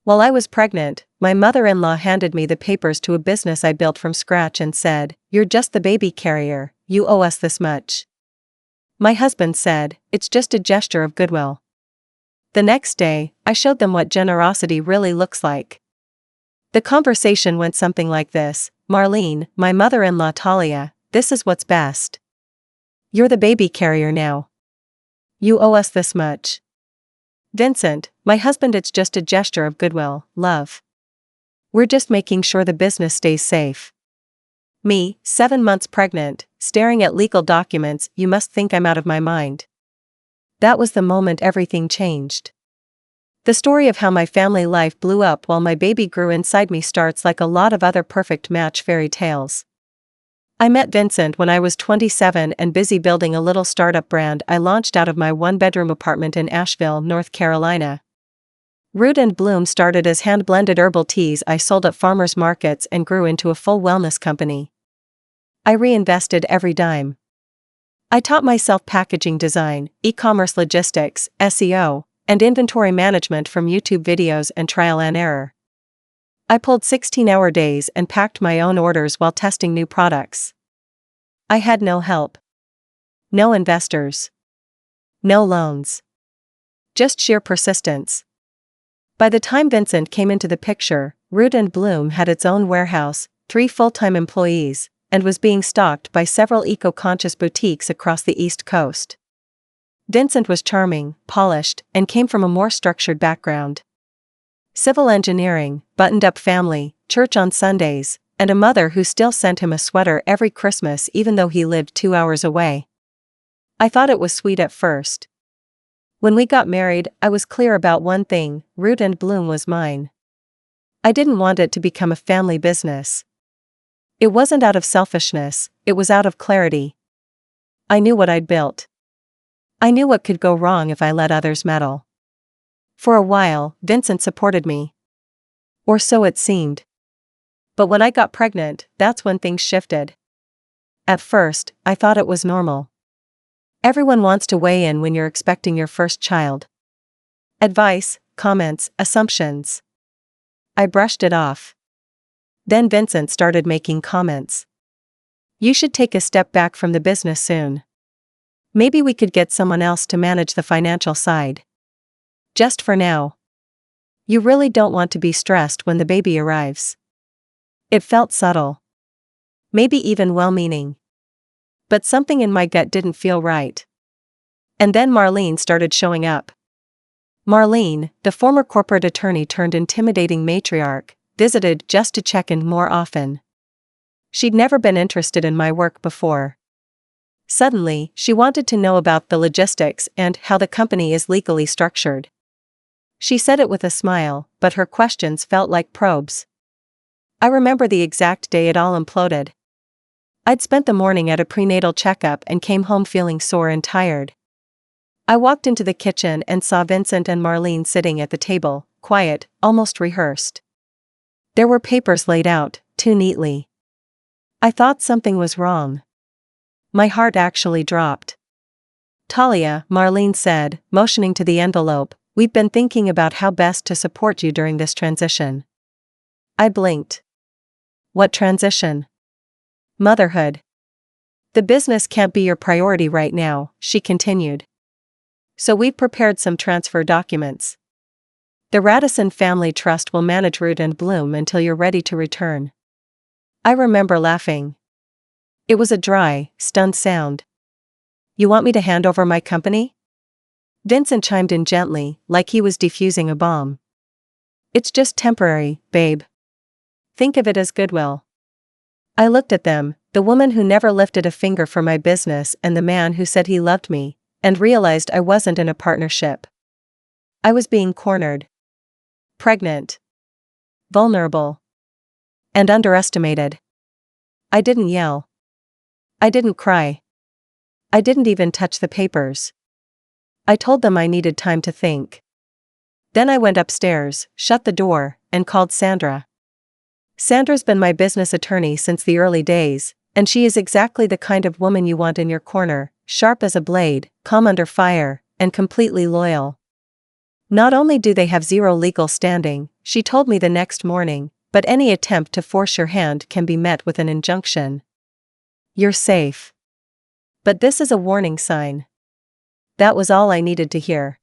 While I was pregnant, my mother-in-law handed me the papers to a business I built from scratch and said, "You're just the baby carrier, you owe us this much." My husband said, "It's just a gesture of goodwill." The next day, I showed them what generosity really looks like. The conversation went something like this: "Marlene, my mother-in-law Talia, this is what's best. You're the baby carrier now. You owe us this much." "Vincent, my husband, it's just a gesture of goodwill, love. We're just making sure the business stays safe." Me, 7 months pregnant, staring at legal documents. You must think I'm out of my mind. That was the moment everything changed. The story of how my family life blew up while my baby grew inside me starts like a lot of other perfect match fairy tales. I met Vincent when I was 27 and busy building a little startup brand I launched out of my one-bedroom apartment in Asheville, North Carolina. Root and Bloom started as hand-blended herbal teas I sold at farmers markets and grew into a full wellness company. I reinvested every dime. I taught myself packaging design, e-commerce logistics, SEO, and inventory management from YouTube videos and trial and error. I pulled 16-hour days and packed my own orders while testing new products. I had no help. No investors. No loans. Just sheer persistence. By the time Vincent came into the picture, Root and Bloom had its own warehouse, 3 full-time employees, and was being stocked by several eco-conscious boutiques across the East Coast. Vincent was charming, polished, and came from a more structured background. Civil engineering, buttoned-up family, church on Sundays, and a mother who still sent him a sweater every Christmas even though he lived 2 hours away. I thought it was sweet at first. When we got married, I was clear about one thing: Root and Bloom was mine. I didn't want it to become a family business. It wasn't out of selfishness, it was out of clarity. I knew what I'd built. I knew what could go wrong if I let others meddle. For a while, Vincent supported me. Or so it seemed. But when I got pregnant, that's when things shifted. At first, I thought it was normal. Everyone wants to weigh in when you're expecting your first child. Advice, comments, assumptions. I brushed it off. Then Vincent started making comments. "You should take a step back from the business soon. Maybe we could get someone else to manage the financial side. Just for now. You really don't want to be stressed when the baby arrives." It felt subtle. Maybe even well-meaning. But something in my gut didn't feel right. And then Marlene started showing up. Marlene, the former corporate attorney turned intimidating matriarch, visited just to check in more often. She'd never been interested in my work before. Suddenly, she wanted to know about the logistics and how the company is legally structured. She said it with a smile, but her questions felt like probes. I remember the exact day it all imploded. I'd spent the morning at a prenatal checkup and came home feeling sore and tired. I walked into the kitchen and saw Vincent and Marlene sitting at the table, quiet, almost rehearsed. There were papers laid out, too neatly. I thought something was wrong. My heart actually dropped. "Talia," Marlene said, motioning to the envelope, "we've been thinking about how best to support you during this transition." I blinked. What transition? Motherhood. "The business can't be your priority right now," she continued. "So we've prepared some transfer documents. The Radisson Family Trust will manage Root and Bloom until you're ready to return." I remember laughing. It was a dry, stunned sound. "You want me to hand over my company?" Vincent chimed in gently, like he was defusing a bomb. "It's just temporary, babe. Think of it as goodwill." I looked at them, the woman who never lifted a finger for my business and the man who said he loved me, and realized I wasn't in a partnership. I was being cornered. Pregnant. Vulnerable. And underestimated. I didn't yell. I didn't cry. I didn't even touch the papers. I told them I needed time to think. Then I went upstairs, shut the door, and called Sandra. Sandra's been my business attorney since the early days, and she is exactly the kind of woman you want in your corner, sharp as a blade, calm under fire, and completely loyal. Not only do they have zero legal standing, she told me the next morning, but any attempt to force your hand can be met with an injunction. You're safe. But this is a warning sign. That was all I needed to hear.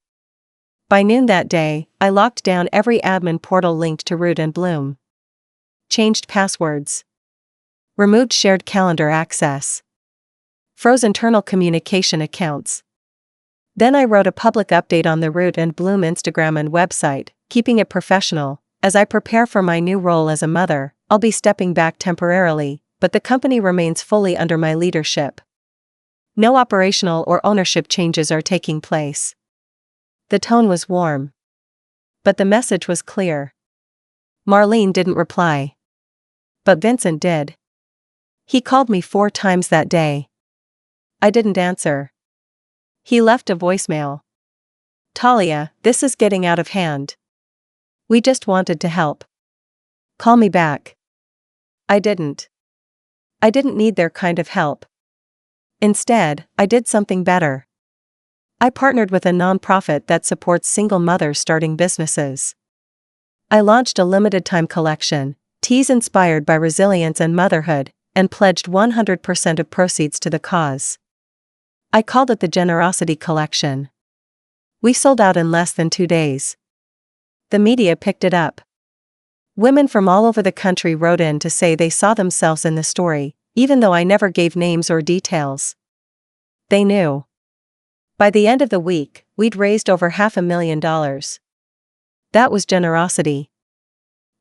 By noon that day, I locked down every admin portal linked to Root and Bloom. Changed passwords. Removed shared calendar access. Froze internal communication accounts. Then I wrote a public update on the Root and Bloom Instagram and website, keeping it professional. As I prepare for my new role as a mother, I'll be stepping back temporarily, but the company remains fully under my leadership. No operational or ownership changes are taking place. The tone was warm. But the message was clear. Marlene didn't reply. But Vincent did. He called me 4 times that day. I didn't answer. He left a voicemail. Talia, this is getting out of hand. We just wanted to help. Call me back. I didn't. I didn't need their kind of help. Instead, I did something better. I partnered with a nonprofit that supports single mothers starting businesses. I launched a limited-time collection, teas inspired by resilience and motherhood, and pledged 100% of proceeds to the cause. I called it the Generosity Collection. We sold out in less than 2 days. The media picked it up. Women from all over the country wrote in to say they saw themselves in the story, even though I never gave names or details. They knew. By the end of the week, we'd raised over $500,000. That was generosity.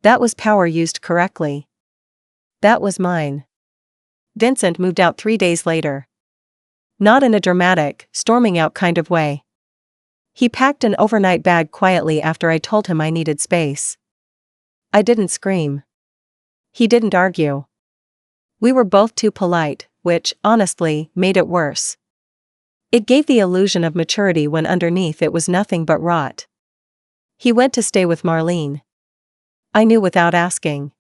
That was power used correctly. That was mine. Vincent moved out 3 days later. Not in a dramatic, storming out kind of way. He packed an overnight bag quietly after I told him I needed space. I didn't scream. He didn't argue. We were both too polite, which, honestly, made it worse. It gave the illusion of maturity when underneath it was nothing but rot. He went to stay with Marlene. I knew without asking.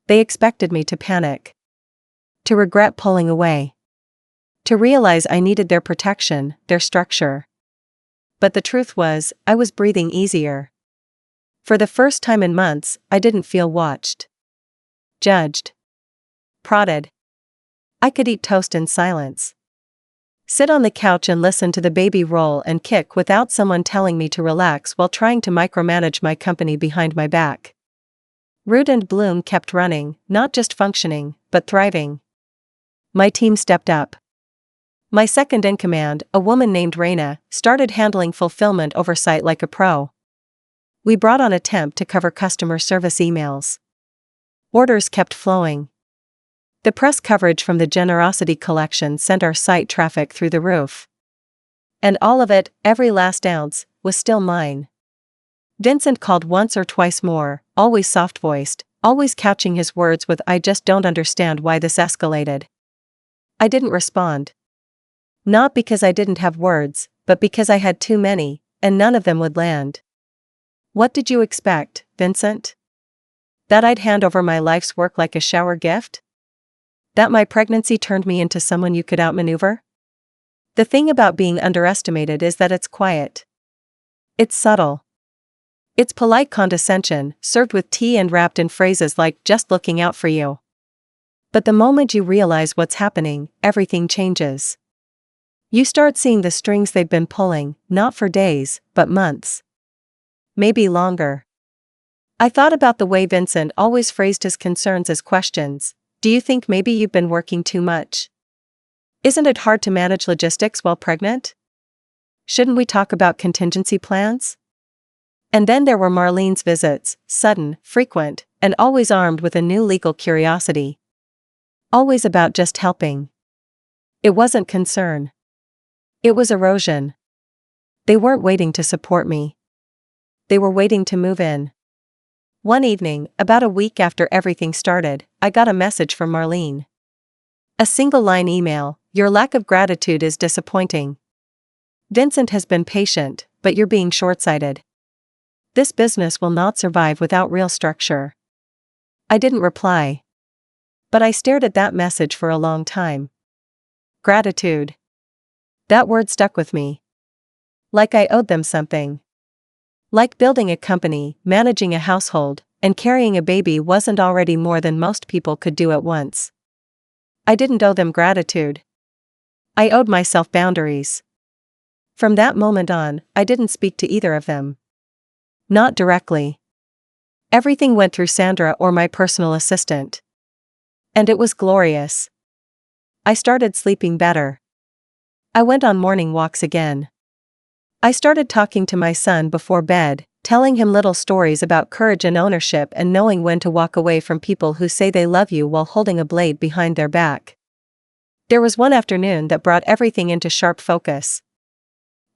They expected me to panic. To regret pulling away. To realize I needed their protection, their structure. But the truth was, I was breathing easier. For the first time in months, I didn't feel watched. Judged. Prodded. I could eat toast in silence. Sit on the couch and listen to the baby roll and kick without someone telling me to relax while trying to micromanage my company behind my back. Root and Bloom kept running, not just functioning, but thriving. My team stepped up. My second in command, a woman named Raina, started handling fulfillment oversight like a pro. We brought on a temp to cover customer service emails. Orders kept flowing. The press coverage from the Generosity Collection sent our site traffic through the roof. And all of it, every last ounce, was still mine. Vincent called once or twice more, always soft-voiced, always couching his words with "I just don't understand why this escalated." I didn't respond. Not because I didn't have words, but because I had too many, and none of them would land. What did you expect, Vincent? That I'd hand over my life's work like a shower gift? That my pregnancy turned me into someone you could outmaneuver? The thing about being underestimated is that it's quiet. It's subtle. It's polite condescension, served with tea and wrapped in phrases like "just looking out for you." But the moment you realize what's happening, everything changes. You start seeing the strings they've been pulling, not for days, but months. Maybe longer. I thought about the way Vincent always phrased his concerns as questions. Do you think maybe you've been working too much? Isn't it hard to manage logistics while pregnant? Shouldn't we talk about contingency plans? And then there were Marlene's visits, sudden, frequent, and always armed with a new legal curiosity. Always about just helping. It wasn't concern. It was erosion. They weren't waiting to support me. They were waiting to move in. One evening, about a week after everything started, I got a message from Marlene. A single-line email: "Your lack of gratitude is disappointing. Vincent has been patient, but you're being short-sighted. This business will not survive without real structure." I didn't reply. But I stared at that message for a long time. Gratitude. That word stuck with me. Like I owed them something. Like building a company, managing a household, and carrying a baby wasn't already more than most people could do at once. I didn't owe them gratitude. I owed myself boundaries. From that moment on, I didn't speak to either of them. Not directly. Everything went through Sandra or my personal assistant. And it was glorious. I started sleeping better. I went on morning walks again. I started talking to my son before bed, telling him little stories about courage and ownership and knowing when to walk away from people who say they love you while holding a blade behind their back. There was one afternoon that brought everything into sharp focus.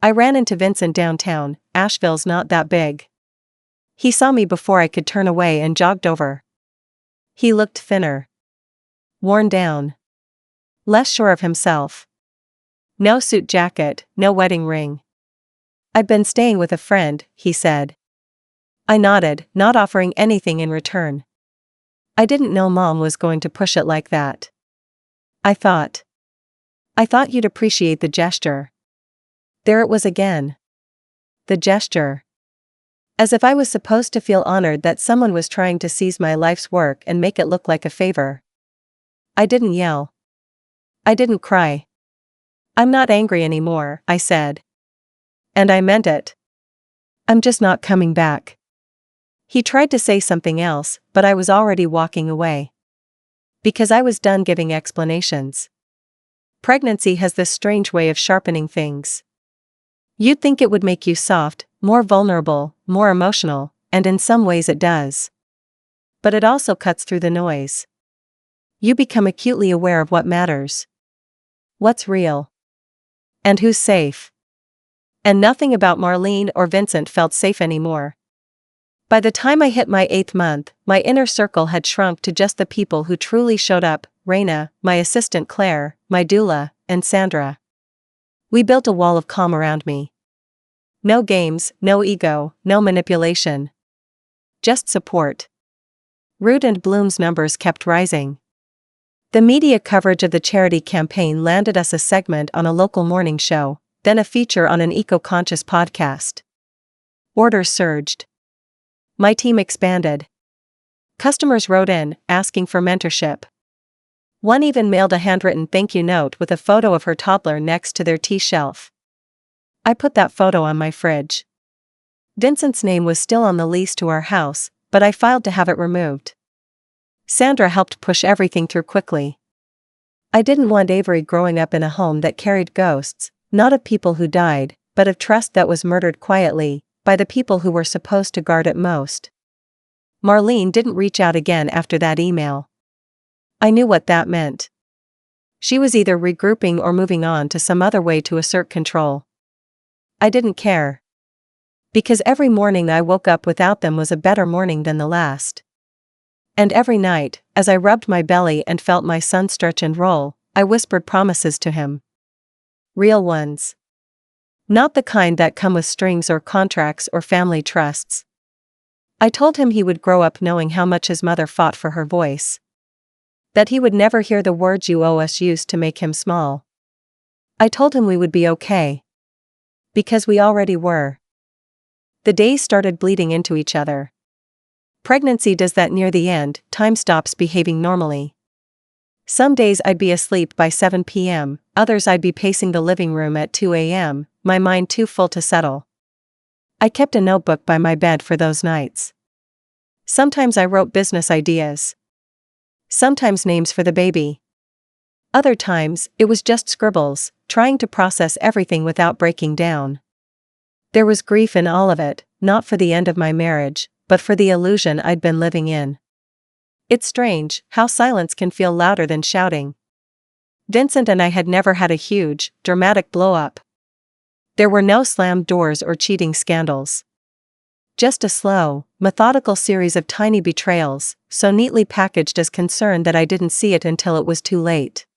I ran into Vincent downtown. Asheville's not that big. He saw me before I could turn away and jogged over. He looked thinner. Worn down. Less sure of himself. No suit jacket, no wedding ring. "I've been staying with a friend," he said. I nodded, not offering anything in return. I didn't know Mom was going to push it like that. I thought you'd appreciate the gesture. There it was again. The gesture. As if I was supposed to feel honored that someone was trying to seize my life's work and make it look like a favor. I didn't yell. I didn't cry. "I'm not angry anymore," I said. And I meant it. "I'm just not coming back." He tried to say something else, but I was already walking away. Because I was done giving explanations. Pregnancy has this strange way of sharpening things. You'd think it would make you soft, more vulnerable, more emotional, and in some ways it does. But it also cuts through the noise. You become acutely aware of what matters. What's real. And who's safe. And nothing about Marlene or Vincent felt safe anymore. By the time I hit my 8th month, my inner circle had shrunk to just the people who truly showed up: Raina, my assistant Claire, my doula, and Sandra. We built a wall of calm around me. No games, no ego, no manipulation. Just support. Root and Bloom's numbers kept rising. The media coverage of the charity campaign landed us a segment on a local morning show, then a feature on an eco-conscious podcast. Orders surged. My team expanded. Customers wrote in, asking for mentorship. One even mailed a handwritten thank you note with a photo of her toddler next to their tea shelf. I put that photo on my fridge. Vincent's name was still on the lease to our house, but I filed to have it removed. Sandra helped push everything through quickly. I didn't want Avery growing up in a home that carried ghosts, not of people who died, but of trust that was murdered quietly, by the people who were supposed to guard it most. Marlene didn't reach out again after that email. I knew what that meant. She was either regrouping or moving on to some other way to assert control. I didn't care. Because every morning I woke up without them was a better morning than the last. And every night, as I rubbed my belly and felt my son stretch and roll, I whispered promises to him. Real ones. Not the kind that come with strings or contracts or family trusts. I told him he would grow up knowing how much his mother fought for her voice. That he would never hear the words "you owe us" used to make him small. I told him we would be okay. Because we already were. The days started bleeding into each other. Pregnancy does that near the end. Time stops behaving normally. Some days I'd be asleep by 7 p.m., others I'd be pacing the living room at 2 a.m., my mind too full to settle. I kept a notebook by my bed for those nights. Sometimes I wrote business ideas. Sometimes names for the baby. Other times, it was just scribbles, trying to process everything without breaking down. There was grief in all of it, not for the end of my marriage, but for the illusion I'd been living in. It's strange how silence can feel louder than shouting. Vincent and I had never had a huge, dramatic blow-up. There were no slammed doors or cheating scandals. Just a slow, methodical series of tiny betrayals, so neatly packaged as concern that I didn't see it until it was too late.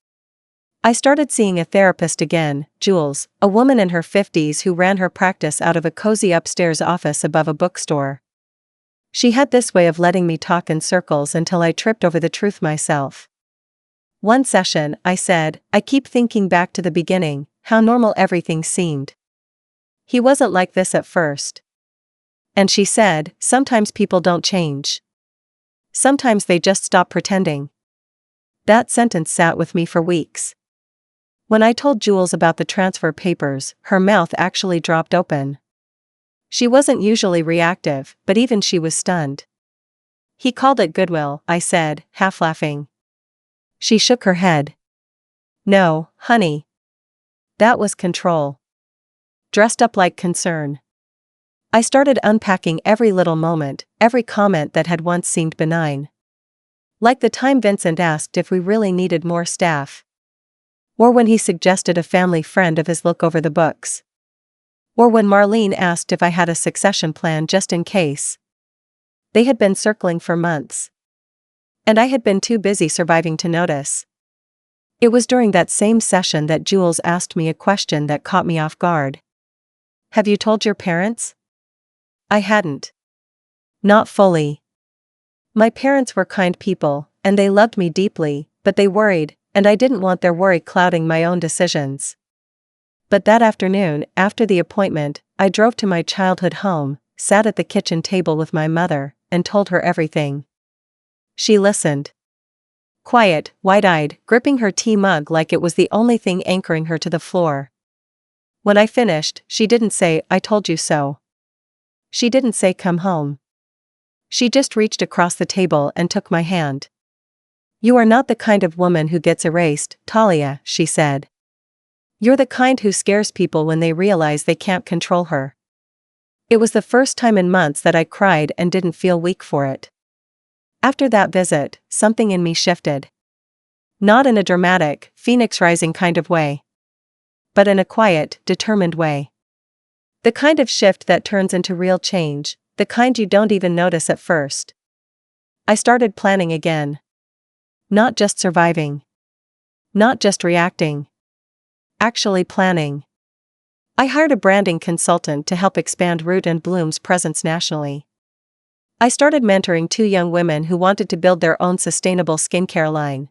I started seeing a therapist again, Jules, a woman in her 50s who ran her practice out of a cozy upstairs office above a bookstore. She had this way of letting me talk in circles until I tripped over the truth myself. One session, I said, I keep thinking back to the beginning, how normal everything seemed. He wasn't like this at first. And she said, sometimes people don't change. Sometimes they just stop pretending. That sentence sat with me for weeks. When I told Jules about the transfer papers, her mouth actually dropped open. She wasn't usually reactive, but even she was stunned. He called it Goodwill, I said, half laughing. She shook her head. No, honey. That was control. Dressed up like concern. I started unpacking every little moment, every comment that had once seemed benign. Like the time Vincent asked if we really needed more staff. Or when he suggested a family friend of his look over the books. Or when Marlene asked if I had a succession plan just in case. They had been circling for months. And I had been too busy surviving to notice. It was during that same session that Jules asked me a question that caught me off guard. Have you told your parents? I hadn't. Not fully. My parents were kind people, and they loved me deeply, but they worried, and I didn't want their worry clouding my own decisions. But that afternoon, after the appointment, I drove to my childhood home, sat at the kitchen table with my mother, and told her everything. She listened. Quiet, wide-eyed, gripping her tea mug like it was the only thing anchoring her to the floor. When I finished, she didn't say, I told you so. She didn't say come home. She just reached across the table and took my hand. You are not the kind of woman who gets erased, Talia, she said. You're the kind who scares people when they realize they can't control her. It was the first time in months that I cried and didn't feel weak for it. After that visit, something in me shifted. Not in a dramatic, phoenix rising kind of way. But in a quiet, determined way. The kind of shift that turns into real change, the kind you don't even notice at first. I started planning again. Not just surviving. Not just reacting. Actually planning. I hired a branding consultant to help expand Root and Bloom's presence nationally. I started mentoring 2 young women who wanted to build their own sustainable skincare line.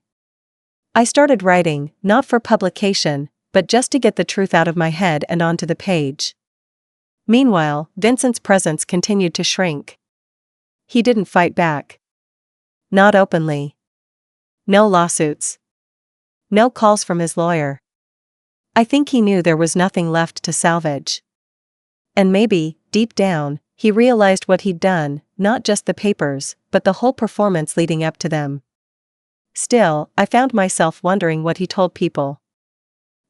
I started writing, not for publication, but just to get the truth out of my head and onto the page. Meanwhile, Vincent's presence continued to shrink. He didn't fight back. Not openly. No lawsuits. No calls from his lawyer. I think he knew there was nothing left to salvage. And maybe, deep down, he realized what he'd done, not just the papers, but the whole performance leading up to them. Still, I found myself wondering what he told people.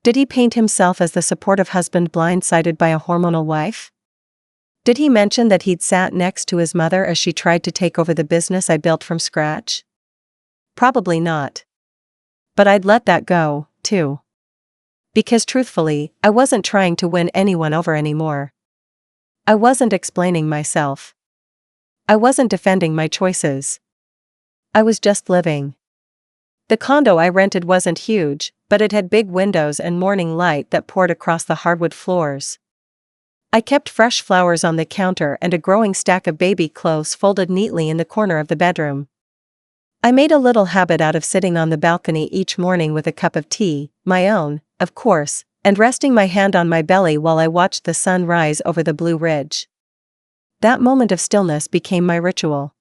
Did he paint himself as the supportive husband blindsided by a hormonal wife? Did he mention that he'd sat next to his mother as she tried to take over the business I built from scratch? Probably not. But I'd let that go, too. Because truthfully, I wasn't trying to win anyone over anymore. I wasn't explaining myself. I wasn't defending my choices. I was just living. The condo I rented wasn't huge, but it had big windows and morning light that poured across the hardwood floors. I kept fresh flowers on the counter and a growing stack of baby clothes folded neatly in the corner of the bedroom. I made a little habit out of sitting on the balcony each morning with a cup of tea, my own, of course, and resting my hand on my belly while I watched the sun rise over the Blue Ridge. That moment of stillness became my ritual.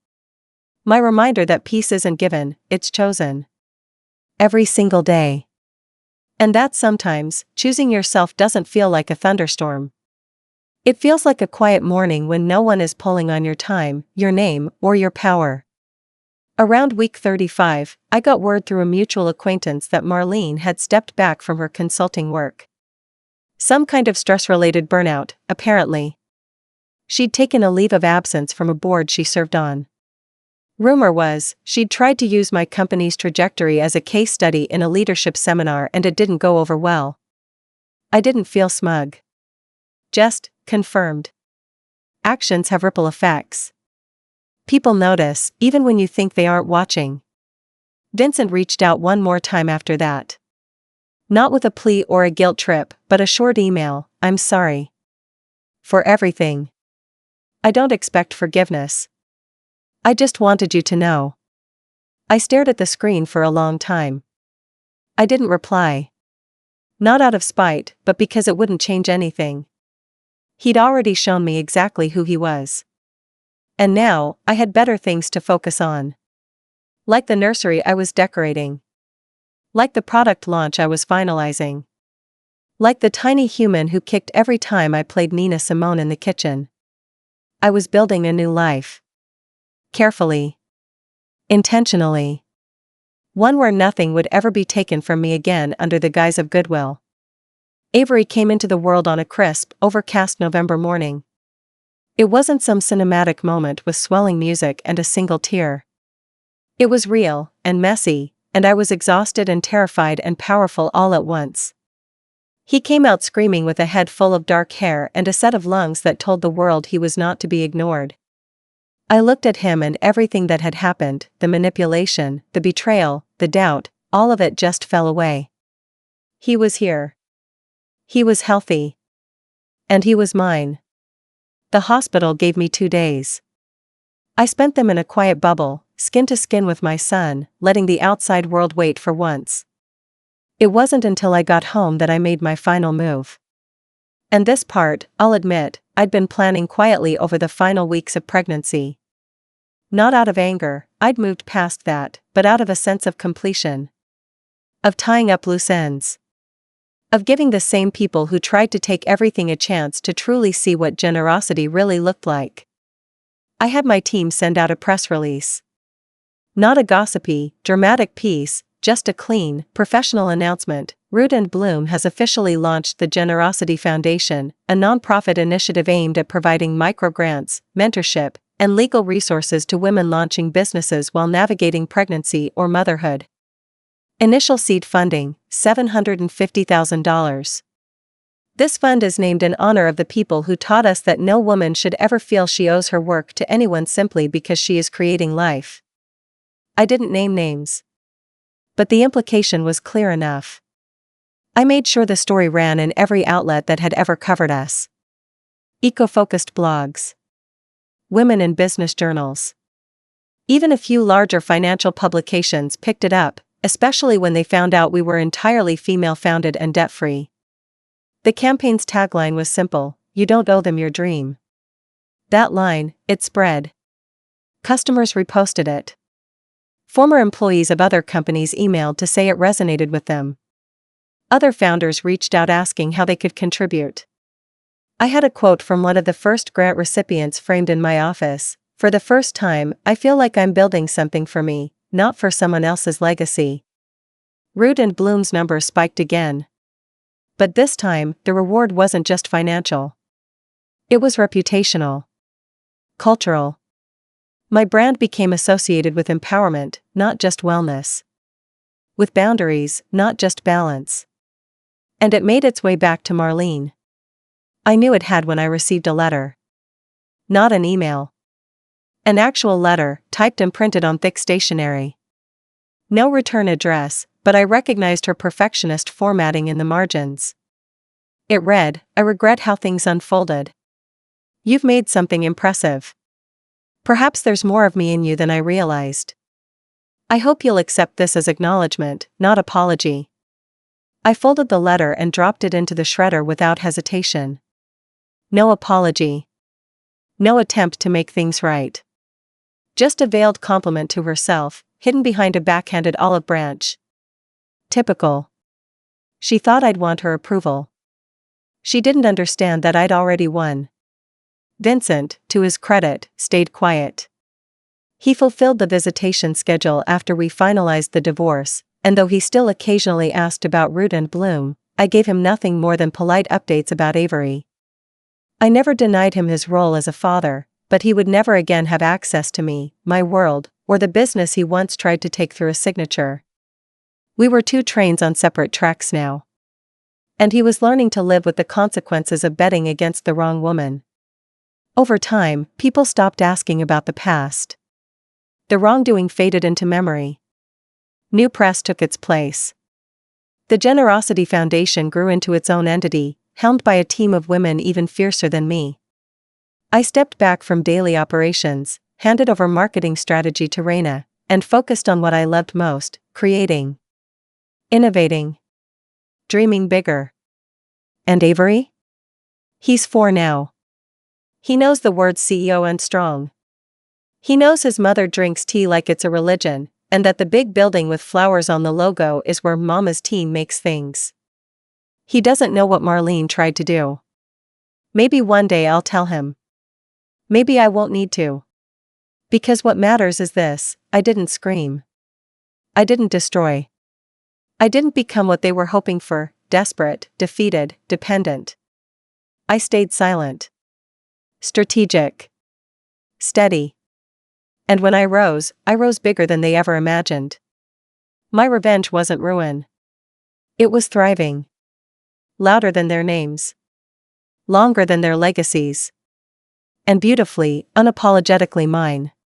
My reminder that peace isn't given, it's chosen. Every single day. And that sometimes, choosing yourself doesn't feel like a thunderstorm. It feels like a quiet morning when no one is pulling on your time, your name, or your power. Around week 35, I got word through a mutual acquaintance that Marlene had stepped back from her consulting work. Some kind of stress-related burnout, apparently. She'd taken a leave of absence from a board she served on. Rumor was, she'd tried to use my company's trajectory as a case study in a leadership seminar and it didn't go over well. I didn't feel smug. Just, confirmed. Actions have ripple effects. People notice, even when you think they aren't watching. Vincent reached out one more time after that. Not with a plea or a guilt trip, but a short email, I'm sorry. For everything. I don't expect forgiveness. I just wanted you to know. I stared at the screen for a long time. I didn't reply. Not out of spite, but because it wouldn't change anything. He'd already shown me exactly who he was. And now, I had better things to focus on. Like the nursery I was decorating. Like the product launch I was finalizing. Like the tiny human who kicked every time I played Nina Simone in the kitchen. I was building a new life. Carefully. Intentionally. One where nothing would ever be taken from me again under the guise of Goodwill. Avery came into the world on a crisp, overcast November morning. It wasn't some cinematic moment with swelling music and a single tear. It was real, and messy, and I was exhausted and terrified and powerful all at once. He came out screaming with a head full of dark hair and a set of lungs that told the world he was not to be ignored. I looked at him and everything that had happened, the manipulation, the betrayal, the doubt, all of it just fell away. He was here. He was healthy. And he was mine. The hospital gave me 2 days. I spent them in a quiet bubble, skin to skin with my son, letting the outside world wait for once. It wasn't until I got home that I made my final move. And this part, I'll admit, I'd been planning quietly over the final weeks of pregnancy. Not out of anger, I'd moved past that, but out of a sense of completion. Of tying up loose ends. Of giving the same people who tried to take everything a chance to truly see what generosity really looked like. I had my team send out a press release. Not a gossipy, dramatic piece, just a clean, professional announcement. Root & Bloom has officially launched the Generosity Foundation, a nonprofit initiative aimed at providing microgrants, mentorship, and legal resources to women launching businesses while navigating pregnancy or motherhood. Initial seed funding, $750,000. This fund is named in honor of the people who taught us that no woman should ever feel she owes her work to anyone simply because she is creating life. I didn't name names. But the implication was clear enough. I made sure the story ran in every outlet that had ever covered us. Eco-focused blogs. Women in business journals. Even a few larger financial publications picked it up, especially when they found out we were entirely female-founded and debt-free. The campaign's tagline was simple: you don't owe them your dream. That line, it spread. Customers reposted it. Former employees of other companies emailed to say it resonated with them. Other founders reached out asking how they could contribute. I had a quote from one of the first grant recipients framed in my office: "For the first time, I feel like I'm building something for me, not for someone else's legacy." Root & Bloom's number spiked again. But this time, the reward wasn't just financial. It was reputational. Cultural. My brand became associated with empowerment, not just wellness. With boundaries, not just balance. And it made its way back to Marlene. I knew it had when I received a letter. Not an email. An actual letter, typed and printed on thick stationery. No return address, but I recognized her perfectionist formatting in the margins. It read, "I regret how things unfolded. You've made something impressive. Perhaps there's more of me in you than I realized. I hope you'll accept this as acknowledgement, not apology." I folded the letter and dropped it into the shredder without hesitation. No apology. No attempt to make things right. Just a veiled compliment to herself, hidden behind a backhanded olive branch. Typical. She thought I'd want her approval. She didn't understand that I'd already won. Vincent, to his credit, stayed quiet. He fulfilled the visitation schedule after we finalized the divorce, and though he still occasionally asked about Root & Bloom, I gave him nothing more than polite updates about Avery. I never denied him his role as a father, but he would never again have access to me, my world, or the business he once tried to take through a signature. We were 2 trains on separate tracks now. And he was learning to live with the consequences of betting against the wrong woman. Over time, people stopped asking about the past. The wrongdoing faded into memory. New press took its place. The Generosity Foundation grew into its own entity, helmed by a team of women even fiercer than me. I stepped back from daily operations, handed over marketing strategy to Raina, and focused on what I loved most: creating. Innovating. Dreaming bigger. And Avery? He's 4 now. He knows the words CEO and strong. He knows his mother drinks tea like it's a religion, and that the big building with flowers on the logo is where Mama's team makes things. He doesn't know what Marlene tried to do. Maybe one day I'll tell him. Maybe I won't need to. Because what matters is this: I didn't scream. I didn't destroy. I didn't become what they were hoping for: desperate, defeated, dependent. I stayed silent. Strategic. Steady. And when I rose bigger than they ever imagined. My revenge wasn't ruin. It was thriving. Louder than their names. Longer than their legacies. And beautifully, unapologetically mine.